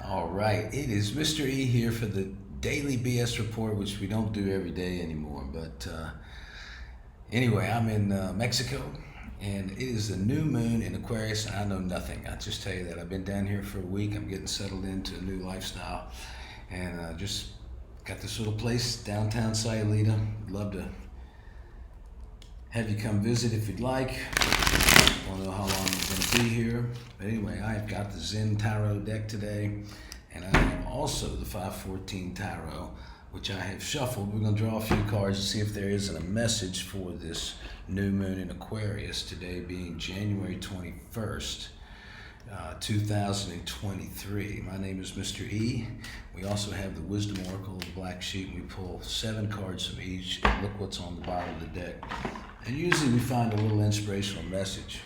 All right, it is Mr. E here for the daily BS report, which we don't do every day anymore. But anyway, I'm in Mexico, and it is the new moon in Aquarius, and I know nothing. I just tell you that I've been down here for a week. I'm getting settled into a new lifestyle, and just got this little place downtown Sayulita. Love to have you come visit if you'd like. I don't know how long I'm going to be here. But anyway, I've got the Zen Tarot deck today, and I have also the 514 Tarot, which I have shuffled. We're going to draw a few cards and see if there isn't a message for this new moon in Aquarius, today being January 21st, 2023. My name is Mr. E. We also have the Wisdom Oracle, the black sheet, and we pull 7 cards from each. Look what's on the bottom of the deck. And usually we find a little inspirational message.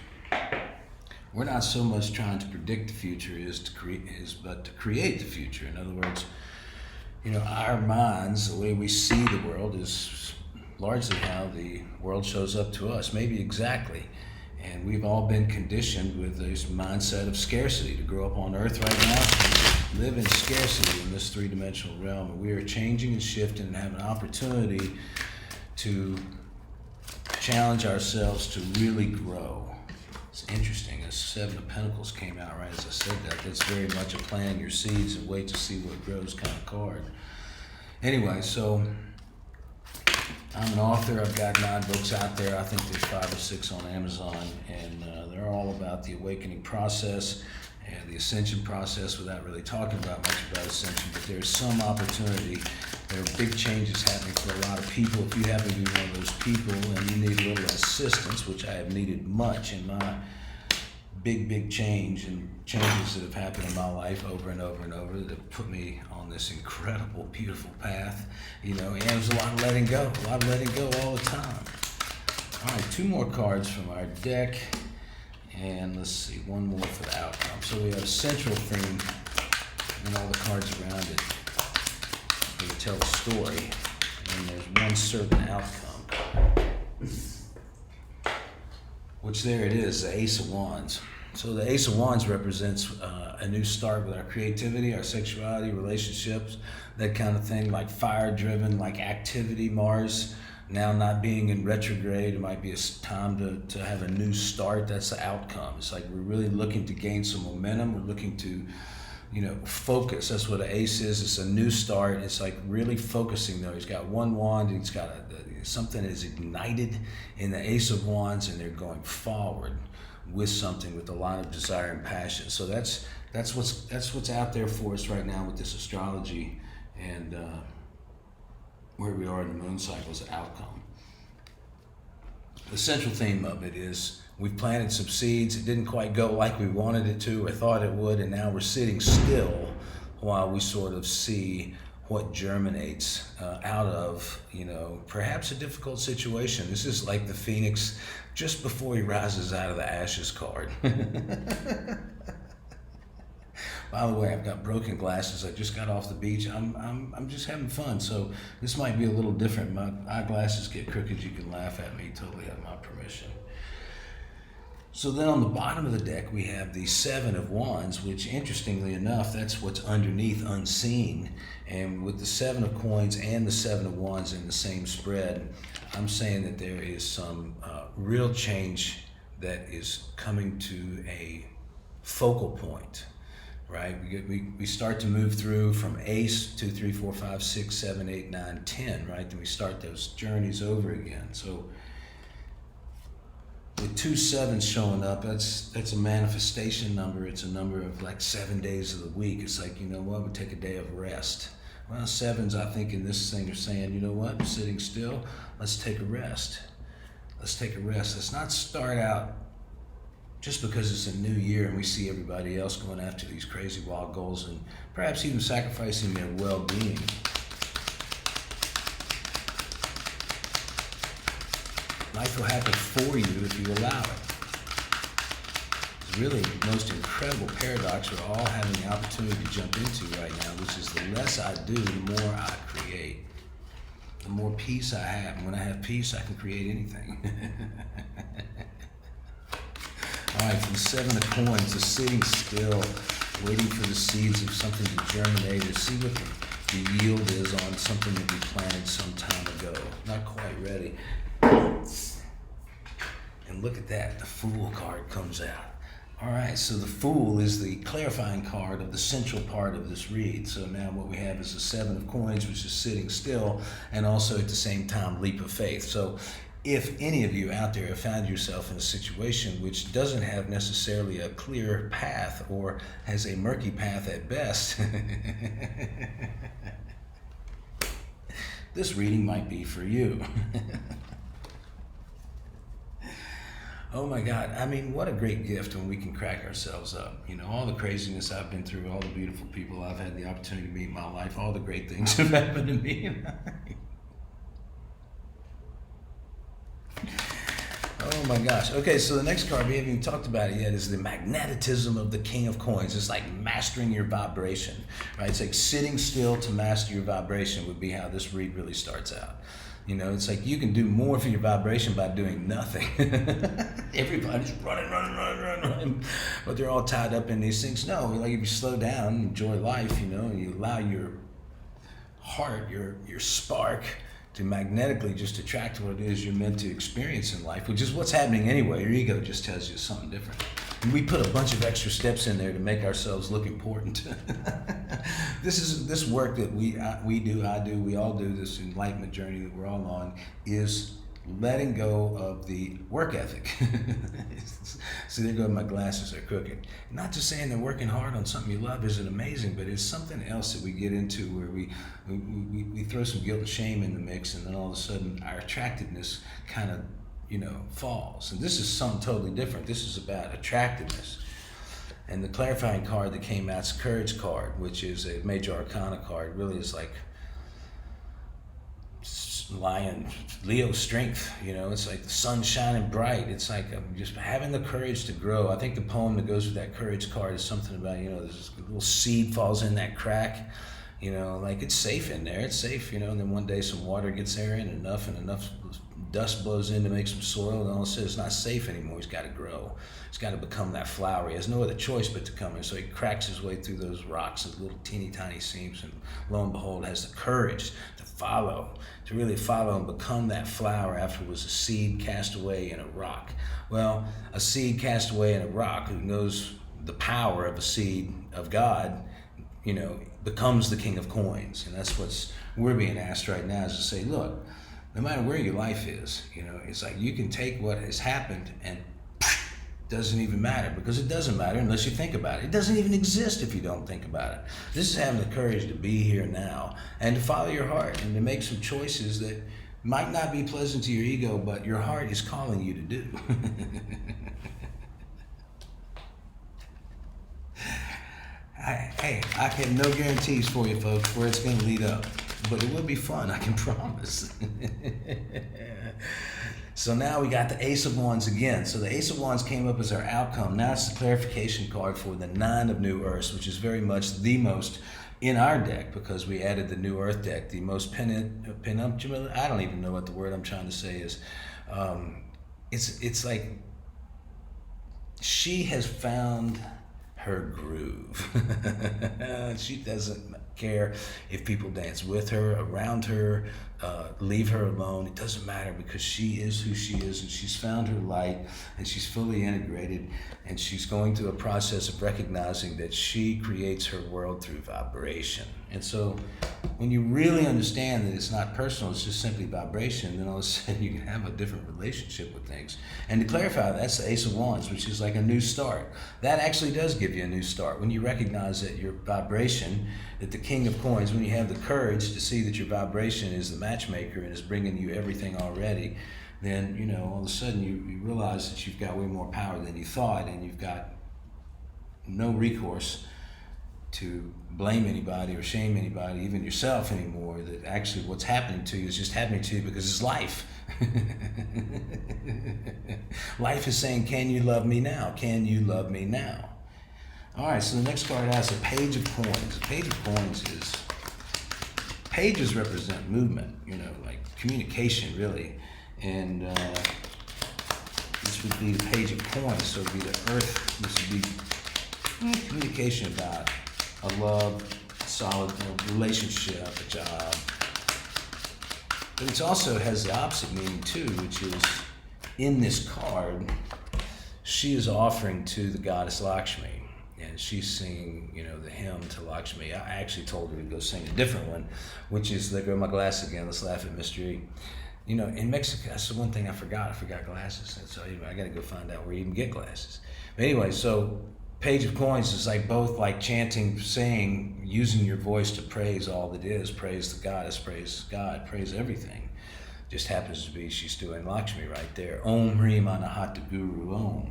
We're not so much trying to predict the future but to create the future. In other words, our minds, the way we see the world, is largely how the world shows up to us, maybe exactly. And we've all been conditioned with this mindset of scarcity to grow up on Earth right now, live in scarcity in this three-dimensional realm. And we are changing and shifting and have an opportunity to challenge ourselves to really grow. It's interesting, as 7 of Pentacles came out right as I said that. That's very much a plant your seeds and wait to see what grows kind of card. Anyway, so I'm an author. I've got 9 books out there. I think there's 5 or 6 on Amazon, and they're all about the awakening process and the ascension process, without really talking about much about ascension. But there's some opportunity. There are big changes happening for a lot of people. If you happen to be one of those people and you need a little assistance, which I have needed much in my big change and changes that have happened in my life over and over and over, that have put me on this incredible, beautiful path, and there's a lot of letting go all the time. All right, 2 more cards from our deck, and let's see, 1 more for the outcome. So we have a central theme and all the cards around it. We can tell a story, and there's one certain outcome, which there it is, the Ace of Wands. So the Ace of Wands represents a new start with our creativity, our sexuality, relationships, that kind of thing, like fire-driven, like activity. Mars now not being in retrograde, it might be a time to have a new start. That's the outcome. It's like we're really looking to gain some momentum. We're looking to focus. That's what an ace is. It's a new start. It's like really focusing though. He's got 1 wand. He's got something is ignited in the Ace of Wands, and they're going forward with something with a lot of desire and passion. So that's what's out there for us right now with this astrology, and where we are in the moon cycle's outcome. The central theme of it is we've planted some seeds. It didn't quite go like we wanted it to or thought it would, and now we're sitting still while we sort of see what germinates out of, perhaps a difficult situation. This is like the phoenix just before he rises out of the ashes card. By the way, I've got broken glasses. I just got off the beach. I'm just having fun. So this might be a little different. My eyeglasses get crooked. You can laugh at me. You totally have my permission. So then on the bottom of the deck, we have the 7 of Wands, which interestingly enough, that's what's underneath, unseen. And with the 7 of Coins and the 7 of Wands in the same spread, I'm saying that there is some real change that is coming to a focal point, right? We start to move through from Ace, 2, 3, 4, 5, 6, 7, 8, 9, 10, right? Then we start those journeys over again. So with 2 7s showing up, that's a manifestation number. It's a number of like 7 days of the week. It's like, we take a day of rest. Well, 7s, I think, in this thing are saying, I'm sitting still. Let's take a rest. Let's take a rest. Let's not start out just because it's a new year and we see everybody else going after these crazy wild goals and perhaps even sacrificing their well-being. Life will happen for you if you allow it. It's really the most incredible paradox we're all having the opportunity to jump into right now, which is the less I do, the more I create. The more peace I have. And when I have peace, I can create anything. All right, from 7 of Coins to sitting still. waiting for the seeds of something to germinate or see what the yield is on something that we planted some time ago. Not quite ready. And look at that, the Fool card comes out. All right, so the Fool is the clarifying card of the central part of this read. So now what we have is the Seven of Coins, which is sitting still, and also at the same time, leap of faith. So if any of you out there have found yourself in a situation which doesn't have necessarily a clear path or has a murky path at best, this reading might be for you. Oh my God, I mean, what a great gift when we can crack ourselves up. You know, all the craziness I've been through, all the beautiful people I've had the opportunity to meet in my life, all the great things have happened to me. Oh my gosh. Okay, so the next card, we haven't even talked about it yet, is the magnetism of the King of Coins. It's like mastering your vibration, right? It's like sitting still to master your vibration would be how this read really starts out. You know, it's like you can do more for your vibration by doing nothing. Everybody's running, but they're all tied up in these things. No, like if you slow down, enjoy life, you know, and you allow your heart, your spark to magnetically just attract what it is you're meant to experience in life, which is what's happening anyway. Your ego just tells you something different. And we put a bunch of extra steps in there to make ourselves look important. This work that we do, we all do, this enlightenment journey that we're all on, is letting go of the work ethic. See, there go my glasses, they're crooked. Not just saying that working hard on something you love isn't amazing, but it's something else that we get into where we throw some guilt and shame in the mix, and then all of a sudden our attractiveness kind of, you know, falls. And this is something totally different. This is about attractiveness. And the clarifying card that came out is Courage card, which is a major arcana card. Really is like Lion, Leo strength, you know, it's like the sun shining bright. It's like just having the courage to grow. I think the poem that goes with that Courage card is something about, you know, this little seed falls in that crack, you know, like it's safe in there, it's safe, you know, and then one day some water gets there and enough dust blows in to make some soil, and all of a sudden it's not safe anymore. He's got to grow. He's got to become that flower. He has no other choice but to come in. So he cracks his way through those rocks and little teeny tiny seams, and lo and behold has the courage to follow, to really follow and become that flower after it was a seed cast away in a rock. Well, a seed cast away in a rock who knows the power of a seed of God, you know, becomes the King of Coins. And that's what's we're being asked right now, is to say, look, no matter where your life is, you know, it's like you can take what has happened and doesn't even matter, because it doesn't matter unless you think about it. It doesn't even exist if you don't think about it. This is having the courage to be here now and to follow your heart and to make some choices that might not be pleasant to your ego, but your heart is calling you to do. Hey, I have no guarantees for you folks where it's going to lead up, but it will be fun, I can promise. So now we got the Ace of Wands again. So the Ace of Wands came up as our outcome. Now it's the clarification card for the Nine of New Earths, which is very much the most in our deck, because we added the New Earth deck, the most penultimate, I don't even know what the word I'm trying to say is. It's like she has found her groove. She doesn't care if people dance with her, around her, leave her alone. It doesn't matter, because she is who she is, and she's found her light, and she's fully integrated, and she's going through a process of recognizing that she creates her world through vibration. And so when you really understand that it's not personal, it's just simply vibration, then all of a sudden you can have a different relationship with things. And to clarify, that's the Ace of Wands, which is like a new start. That actually does give you a new start. When you recognize that your vibration, that the King of Coins, when you have the courage to see that your vibration is the matchmaker and is bringing you everything already, then, you know, all of a sudden you realize that you've got way more power than you thought, and you've got no recourse to blame anybody or shame anybody, even yourself anymore, that actually what's happening to you is just happening to you because it's life. Life is saying, can you love me now? Can you love me now? All right, so the next card has a Page of Coins. A Page of Coins is, pages represent movement, you know, like communication, really. And this would be the Page of Coins, so it would be the Earth, this would be communication about a love, solid relationship, a job. But it also has the opposite meaning too, which is in this card, she is offering to the goddess Lakshmi. And she's singing, the hymn to Lakshmi. I actually told her to go sing a different one, which is, there go my glasses again, let's laugh at MysterE. In Mexico, that's the one thing I forgot. I forgot glasses. And so I got to go find out where you can get glasses. But anyway, so Page of Coins is like both like chanting, saying, using your voice to praise all that is, praise the goddess, praise God, praise everything. Just happens to be she's doing Lakshmi right there. Om Hrim Anahata Guru Om.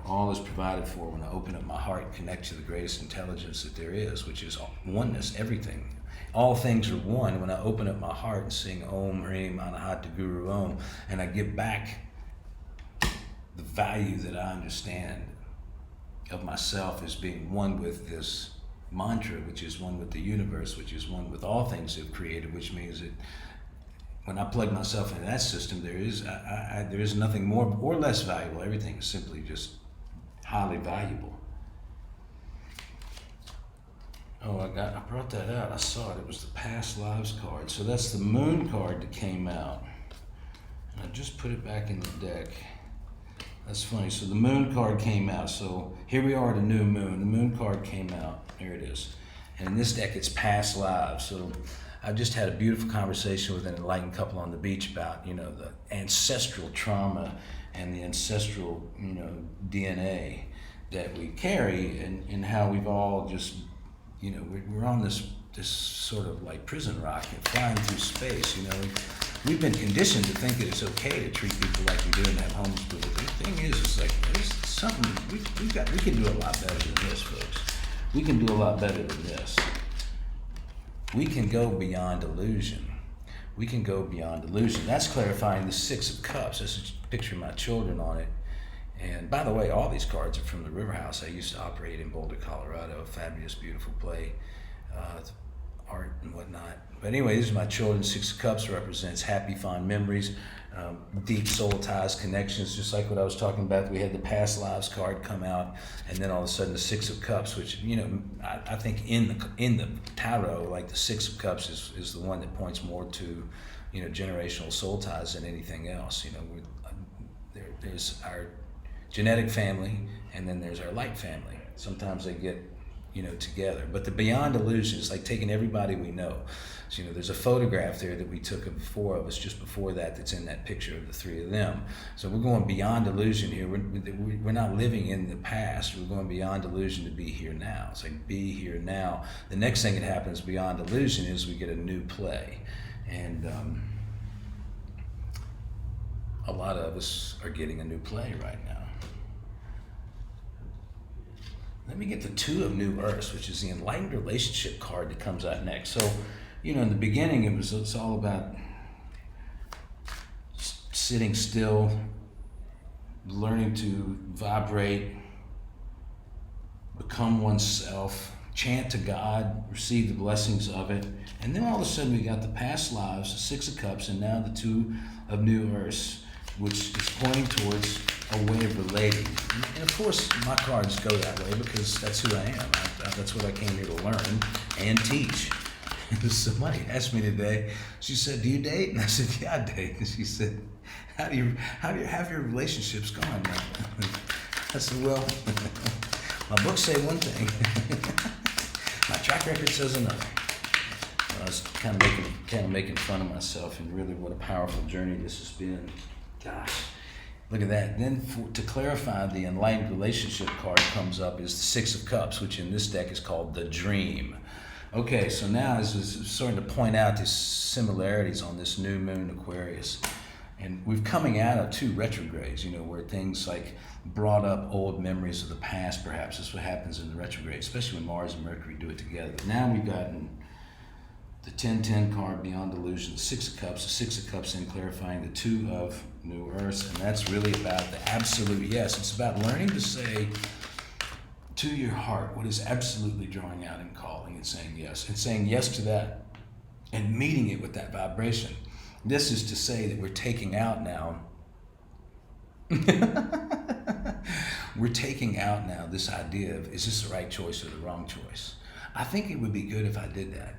All is provided for when I open up my heart and connect to the greatest intelligence that there is, which is oneness, everything. All things are one when I open up my heart and sing Om Hrim Anahata Guru Om, and I give back the value that I understand of myself as being one with this mantra, which is one with the universe, which is one with all things they've created, which means that when I plug myself into that system, there is nothing more or less valuable. Everything is simply just highly valuable. Oh, I brought that out. I saw it. It was the Past Lives card. So that's the Moon card that came out. And I just put it back in the deck. That's funny. So the Moon card came out. So here we are at a new moon. The Moon card came out. There it is. And in this deck, it's Past Lives. So I just had a beautiful conversation with an enlightened couple on the beach about, the ancestral trauma and the ancestral, DNA that we carry, and how we've all just, we're on this sort of like prison rocket flying through space. We've been conditioned to think that it's okay to treat people like we do and have homes. But the thing is, it's like there's something we can do a lot better than this, folks. We can do a lot better than this. We can go beyond illusion. We can go beyond illusion. That's clarifying the Six of Cups. This is a picture of my children on it. And by the way, all these cards are from the River House. I used to operate in Boulder, Colorado, a fabulous, beautiful play, art and whatnot. But anyway, these are my children. Six of Cups represents happy, fond memories, deep soul ties, connections, just like what I was talking about. We had the Past Lives card come out, and then all of a sudden the Six of Cups, which, I think in the tarot, like the Six of Cups is the one that points more to, generational soul ties than anything else. There's our genetic family, and then there's our light family. Sometimes they get together. But the beyond illusion is like taking everybody we know. So, there's a photograph there that we took of the four of us just before that's in that picture of the three of them. So we're going beyond illusion here. We're not living in the past. We're going beyond illusion to be here now. It's like be here now. The next thing that happens beyond illusion is we get a new play. And a lot of us are getting a new play right now. Let me get the Two of New Earths, which is the enlightened relationship card that comes out next. So, in the beginning, it's all about sitting still, learning to vibrate, become oneself, chant to God, receive the blessings of it. And then all of a sudden we got the Past Lives, the Six of Cups, and now the Two of New Earths, which is pointing towards a way of relating. And of course, my cards go that way because that's who I am. That's what I came here to learn and teach. Somebody asked me today, she said, do you date? And I said, yeah, I date. And she said, how do you have your relationships going? I said, well, my books say one thing. My track record says another. I was kind of making fun of myself, and really what a powerful journey this has been. Gosh. Look at that. Then to clarify, the enlightened relationship card comes up is the Six of Cups, which in this deck is called the Dream. Okay, so now it's starting to point out these similarities on this new moon Aquarius. And we're coming out of two retrogrades, where things like brought up old memories of the past, perhaps. That's what happens in the retrograde, especially when Mars and Mercury do it together. But now we've gotten the 10-10 card, Beyond Illusion, the Six of Cups in clarifying the Two of New Earths, and that's really about the absolute yes. It's about learning to say to your heart what is absolutely drawing out and calling and saying yes to that, and meeting it with that vibration. This is to say that we're taking out now we're taking out now this idea of, is this the right choice or the wrong choice? I think it would be good if I did that.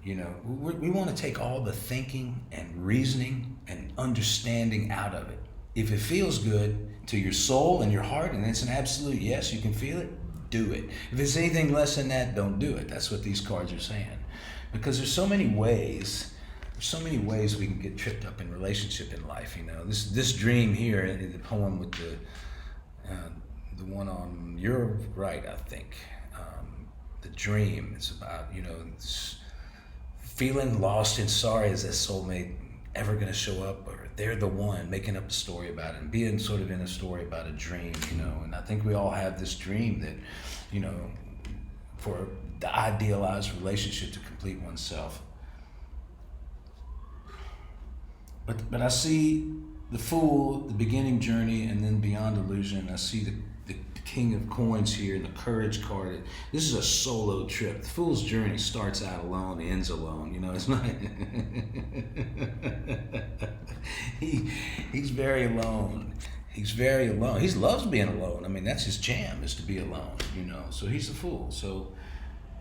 You know, we want to take all the thinking and reasoning and understanding out of it. If it feels good to your soul and your heart, and it's an absolute yes, you can feel it, do it. If it's anything less than that, don't do it. That's what these cards are saying. Because there's so many ways we can get tripped up in relationship in life. You know, this dream here in the poem with the one on your right, I think, the dream. It's about, you know, feeling lost and sorry. Is that soulmate ever going to show up, or they're the one, making up a story about it and being sort of in a story about a dream, you know. And I think we all have this dream that, you know, for the idealized relationship to complete oneself. But I see the Fool, the beginning journey, and then beyond illusion. I see the King of Coins here, and the Courage card. This is a solo trip. The Fool's journey starts out alone, ends alone. You know, it's not. He's very alone. He's very alone. He loves being alone. I mean, that's his jam, is to be alone. You know, so he's the Fool. So,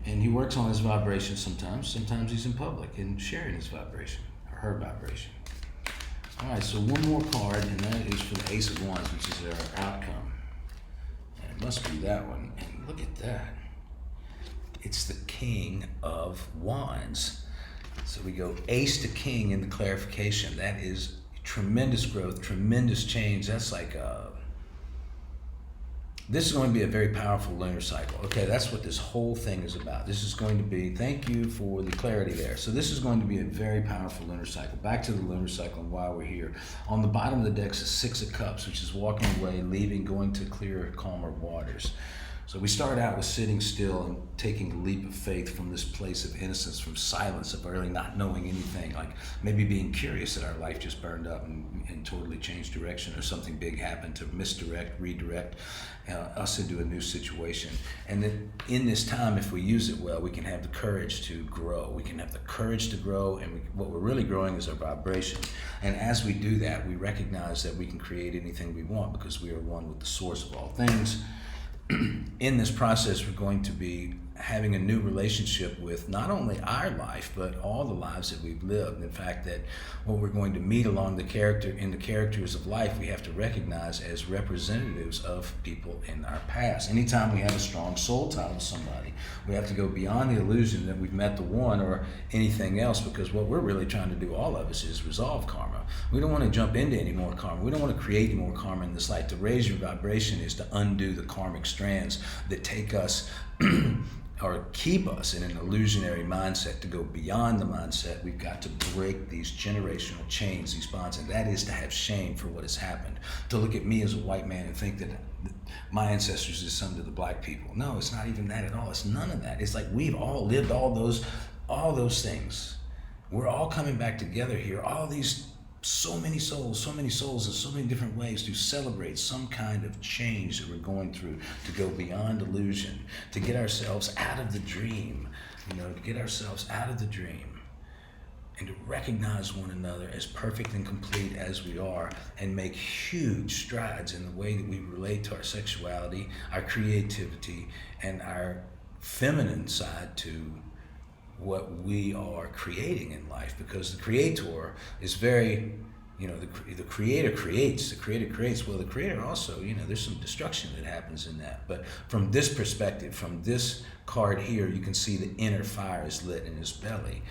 and he works on his vibration sometimes. Sometimes he's in public and sharing his vibration or her vibration. All right, so one more card, and that is for the Ace of Wands, which is our outcome. And it must be that one. And look at that. It's the King of Wands. So we go Ace to King in the clarification. That is tremendous growth, tremendous change. That's like this is going to be a very powerful lunar cycle. Okay, that's what this whole thing is about. This is going to be, thank you for the clarity there. So this is going to be a very powerful lunar cycle. Back to the lunar cycle and why we're here. On the bottom of the deck is 6 of Cups, which is walking away, leaving, going to clearer, calmer waters. So we start out with sitting still and taking a leap of faith from this place of innocence, from silence, of really not knowing anything, like maybe being curious that our life just burned up and totally changed direction, or something big happened to misdirect, redirect us into a new situation. And then in this time, if we use it well, we can have the courage to grow. We can have the courage to grow, and what we're really growing is our vibration. And as we do that, we recognize that we can create anything we want, because we are one with the source of all things. In this process, we're going to be having a new relationship with not only our life, but all the lives that we've lived. In fact, that what we're going to meet along the characters of life, we have to recognize as representatives of people in our past. Anytime we have a strong soul tie with somebody, we have to go beyond the illusion that we've met the one or anything else, because what we're really trying to do, all of us, is resolve karma. We don't want to jump into any more karma. We don't want to create any more karma in this life. To raise your vibration is to undo the karmic strands that take us or keep us in an illusionary mindset. To go beyond the mindset, we've got to break these generational chains, these bonds, and that is to have shame for what has happened. To look at me as a white man and think that my ancestors did something to the black people. No, it's not even that at all. It's none of that. It's like we've all lived all those things. We're all coming back together here. So many souls in so many different ways to celebrate some kind of change that we're going through, to go beyond illusion, to get ourselves out of the dream, to get ourselves out of the dream, and to recognize one another as perfect and complete as we are, and make huge strides in the way that we relate to our sexuality, our creativity, and our feminine side to what we are creating in life. Because the creator is very, the creator creates. Well, the creator also, there's some destruction that happens in that. But from this perspective, from this card here, you can see the inner fire is lit in his belly,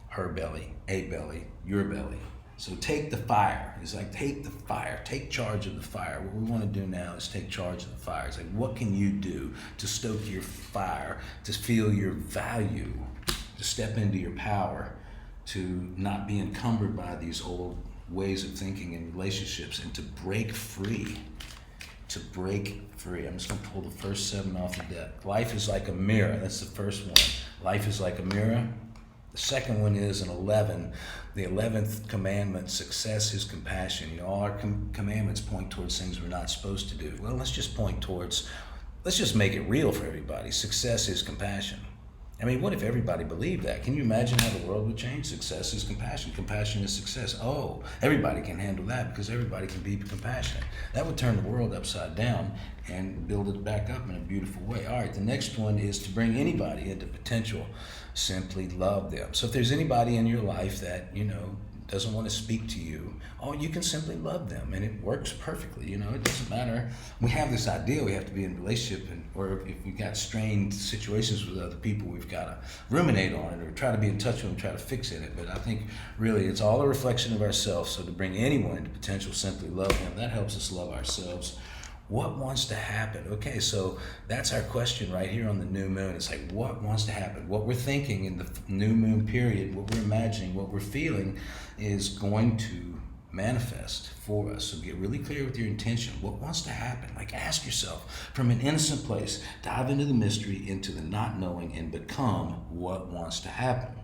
her belly, a belly, your belly. So take the fire. It's like, take the fire, take charge of the fire. What we want to do now is take charge of the fire. It's like, what can you do to stoke your fire, to feel your value, to step into your power, to not be encumbered by these old ways of thinking in relationships, and to break free. I'm just going to pull the first 7 off the deck. Life is like a mirror. That's the first one. Life is like a mirror. The second one is an 11. The 11th commandment, success is compassion. All our commandments point towards things we're not supposed to do. Well, let's just make it real for everybody. Success is compassion. I mean, what if everybody believed that? Can you imagine how the world would change? Success is compassion. Compassion is success. Oh, everybody can handle that because everybody can be compassionate. That would turn the world upside down and build it back up in a beautiful way. All right, the next one is to bring anybody into potential. Simply love them. So if there's anybody in your life that, doesn't want to speak to you, you can simply love them, and it works perfectly. It doesn't matter. We have this idea we have to be in a relationship, or if we've got strained situations with other people, we've got to ruminate on it or try to be in touch with them, try to fix it. But I think really it's all a reflection of ourselves. So to bring anyone into potential, simply love them. That helps us love ourselves. What wants to happen? Okay, so that's our question right here on the new moon. It's like, what wants to happen? What we're thinking in the new moon period, what we're imagining, what we're feeling is going to manifest for us. So get really clear with your intention. What wants to happen? Like, ask yourself from an innocent place, dive into the mystery, into the not knowing, and become what wants to happen.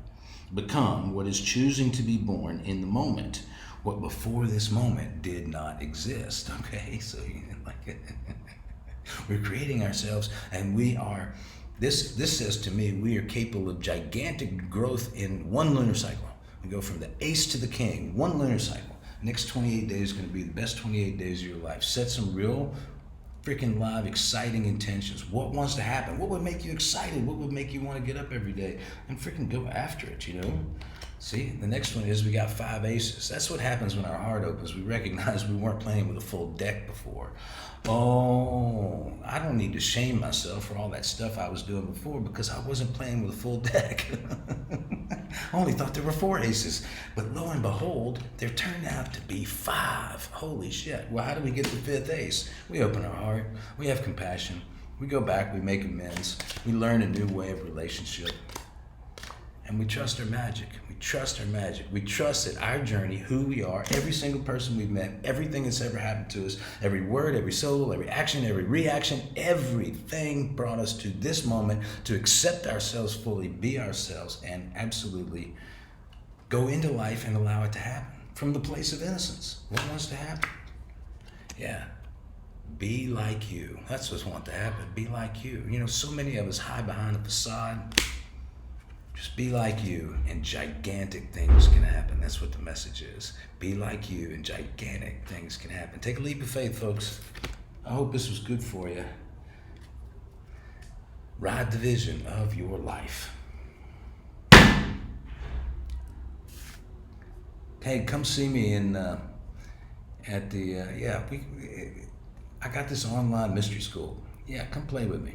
Become what is choosing to be born in the moment. What before this moment did not exist. Okay, so we're creating ourselves, and we are. This says to me we are capable of gigantic growth in one lunar cycle. We go from the ace to the king, one lunar cycle. Next 28 days is going to be the best 28 days of your life. Set some real freaking live, exciting intentions. What wants to happen? What would make you excited? What would make you want to get up every day and freaking go after it? See, the next one is we got 5 aces. That's what happens when our heart opens. We recognize we weren't playing with a full deck before. Oh, I don't need to shame myself for all that stuff I was doing before because I wasn't playing with a full deck. I only thought there were 4 aces. But lo and behold, there turned out to be 5. Holy shit. Well, how do we get the 5th ace? We open our heart. We have compassion. We go back. We make amends. We learn a new way of relationship. And we trust our magic. We trust our magic. We trust that our journey, who we are, every single person we've met, everything that's ever happened to us, every word, every syllable, every action, every reaction, everything brought us to this moment to accept ourselves fully, be ourselves, and absolutely go into life and allow it to happen from the place of innocence. What wants to happen? Yeah. Be like you. That's what's want to happen. Be like you. So many of us hide behind a facade. Just be like you, and gigantic things can happen. That's what the message is. Be like you, and gigantic things can happen. Take a leap of faith, folks. I hope this was good for you. Ride the vision of your life. Hey, come see me at the I got this online mystery school. Yeah, come play with me.